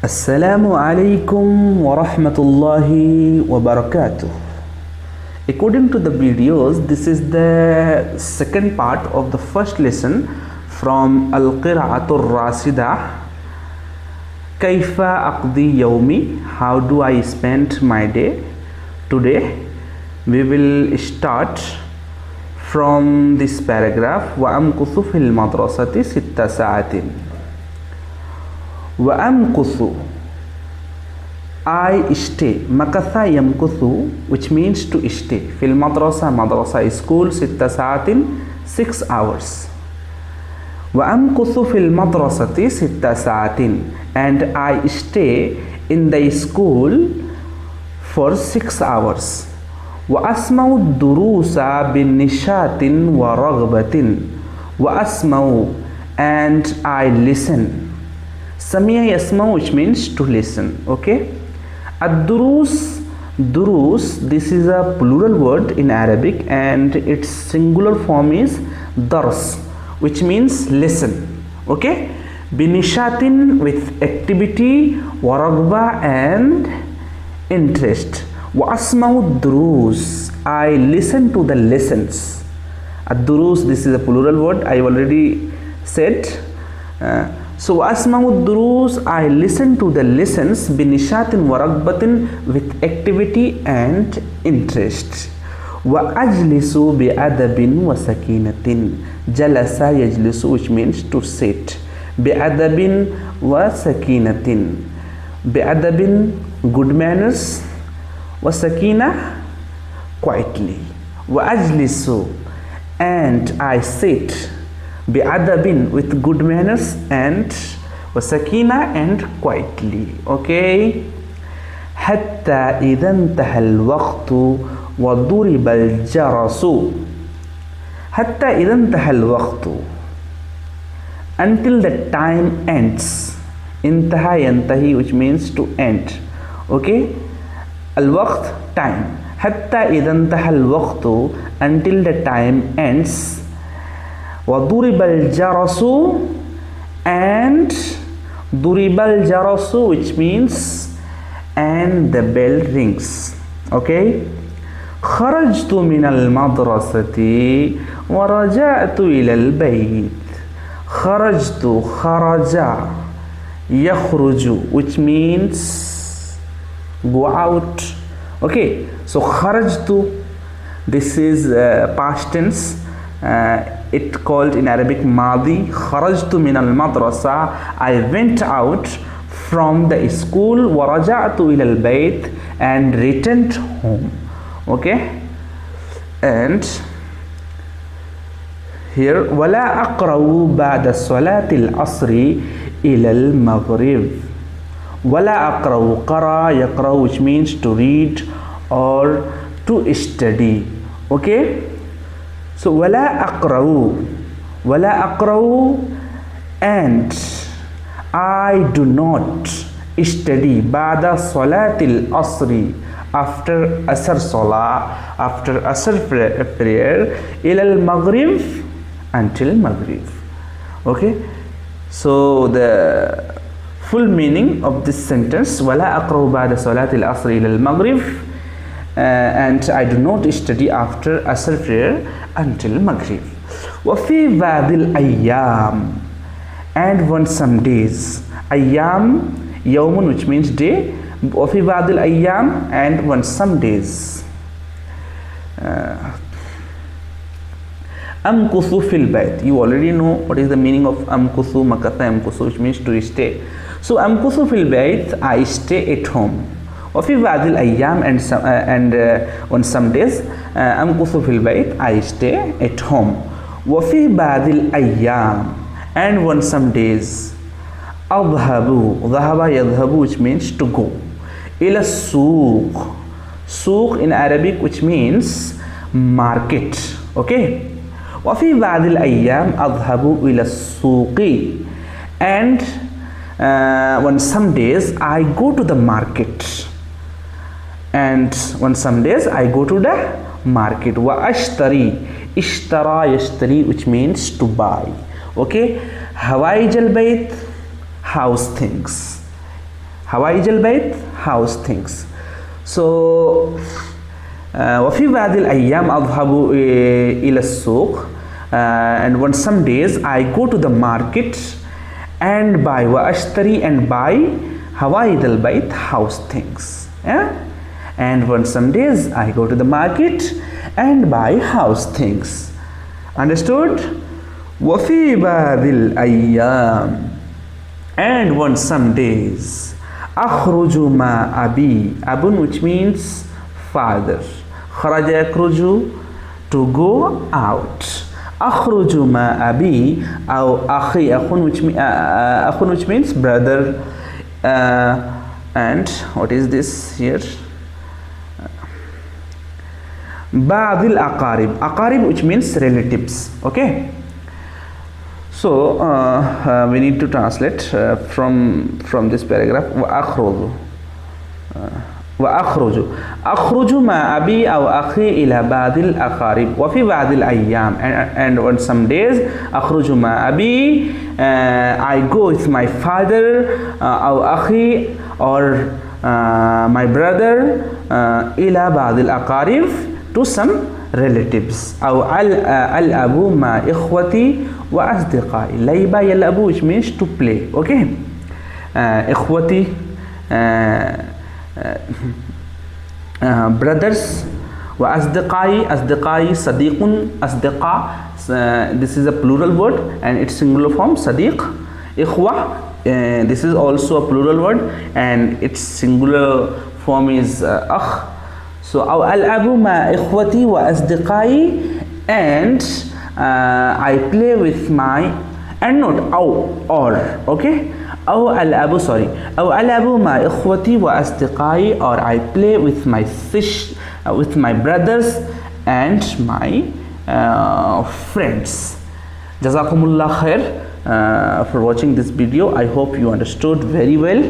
Assalamu alaikum wa rahmatullahi wa barakatuh. According to the videos, this is the second part of the first lesson from Al-Qiraat Al Rashida. Kaifa aqdi yawmi, how do I spend my day? Today we will start from this paragraph. Wa amkuthu fil madrasati sitta sa'atin. Wa amkuthu, I stay. Makatha yamkuthu, which means to stay. Fil madrasa, madrasa is school. Sitta sa'atin, 6 hours. Wa amkuthu fil madrasati sitta sa'atin, and I stay in the school for 6 hours. Wa asma'u durusa bin nishatin wa raghbatin. Wa asma'u, and I listen. Samiya yasma, which means to listen. Okay. Ad-durus, durus, this is a plural word in Arabic and its singular form is dars, which means listen. Okay. Binishatin, with activity, waragba, and interest. Wa asma'u durus, I listen to the lessons. Ad-durus, this is a plural word, I already said. So asma'u durus, I listen to the lessons, binishatin wa ragbatin, with activity and interest. Wa ajlisu bi adabin wa sakinatin. Jalasa yajlisu, which means to sit. Bi adabin wa sakinatin. Bi adabin, good manners. Wa sakina, quietly. Wa ajlisu, and I sit. Bi'adabin, with good manners, and wasakina, and quietly. Okay. Hatta idhan tahal waqtu wa duribal jarasu. Hatta idhan tahal waqtu, until the time ends. Intaha yantahi, which means to end. Okay. Al waqt, time. Hatta idhan tahal waqtu, until the time ends. وَضُرِبَ الْجَرَسُ, and duribal jarasu, which means and the bell rings. Okay. خرجت من المدرسة ورجعت إلى البيت. خرجت, خرج, يخرج, which means go out. Okay. So خرجت, this is past tense. It called in Arabic madi. Kharajtu min al madrasa, I went out from the school. Wa raja'tu ila al bayt, and returned home. Okay. And here wala aqra'u ba'da salati al asri ila al maghrib. Wala aqra'u, qara yaqra'u, which means to read or to study. Okay. So wala aqra'u, and I do not study ba'da salatil asri, after asr salah, after asr prayer, ilal maghrib, until maghrib. Okay. So the full meaning of this sentence, wala aqra'u ba'da salatil asri ilal maghrib, and I do not study after asr prayer until maghrib. وفي بعض الأيام, and on some days. Ayyam, yawmun, which means day. وفي بعض الأيام, and on some days. Amkuthu fil bayt, you already know what is the meaning of amkuthu, makatha amkuthu, which means to stay. So amkuthu fil bayt, I stay at home. وفي بعض الأيام, and on some days. أمكث في البيت, I stay at home. وفي بعض الأيام, and on some days. أذهب, ذهب يذهب, which means to go. إلى السوق, سوق in Arabic, which means market. Okay. وفي بعض الأيام أذهب إلى السوق, and on some days I go to the market. And on some days I go to the market. Wa ashtari, ishtara yashtari, which means to buy. Okay. Hawaij al bayt, house things. حوائج البيت, house things. So وفي بعض الأيام أذهب إلى السوق, and on some days I go to the market and buy وأشتري and buy حوائج البيت, house things. Yeah? And on some days I go to the market and buy house things. Understood? وفي بعض الأيام, and on some days أخرج مع أبي, abun which means father, خرج يخرج to go out, أخرج مع أبي أو أخي, أخون which means brother, and what is this here? بعض الأقارب, أقارب which means relatives. Okay, so we need to translate from this paragraph. وأخرج أخرج مع أبي أو أخي إلى بعض الأقارب وفي بعض الأيام, and on some days أخرج مع أبي, I go with my father, أو أخي or my brother, إلى بعض الأقارب to some relatives. أو ألعب مع إخوتي وأصدقائي, لعب يلعب which means to play. Okay, إخوتي, brothers, وأصدقائي, أصدقائي صديق, أصدقاء, this is a plural word and its singular form صديق. إخوة, this is also a plural word and its singular form is أخ. So أو ألعب مع إخوتي وأصدقائي, and I play with my, and not أو or. Okay, أو ألعب, sorry, أو ألعب مع إخوتي وأصدقائي, or I play with my with my brothers and my friends. Jazakumullah khair for watching this video. I hope you understood very well.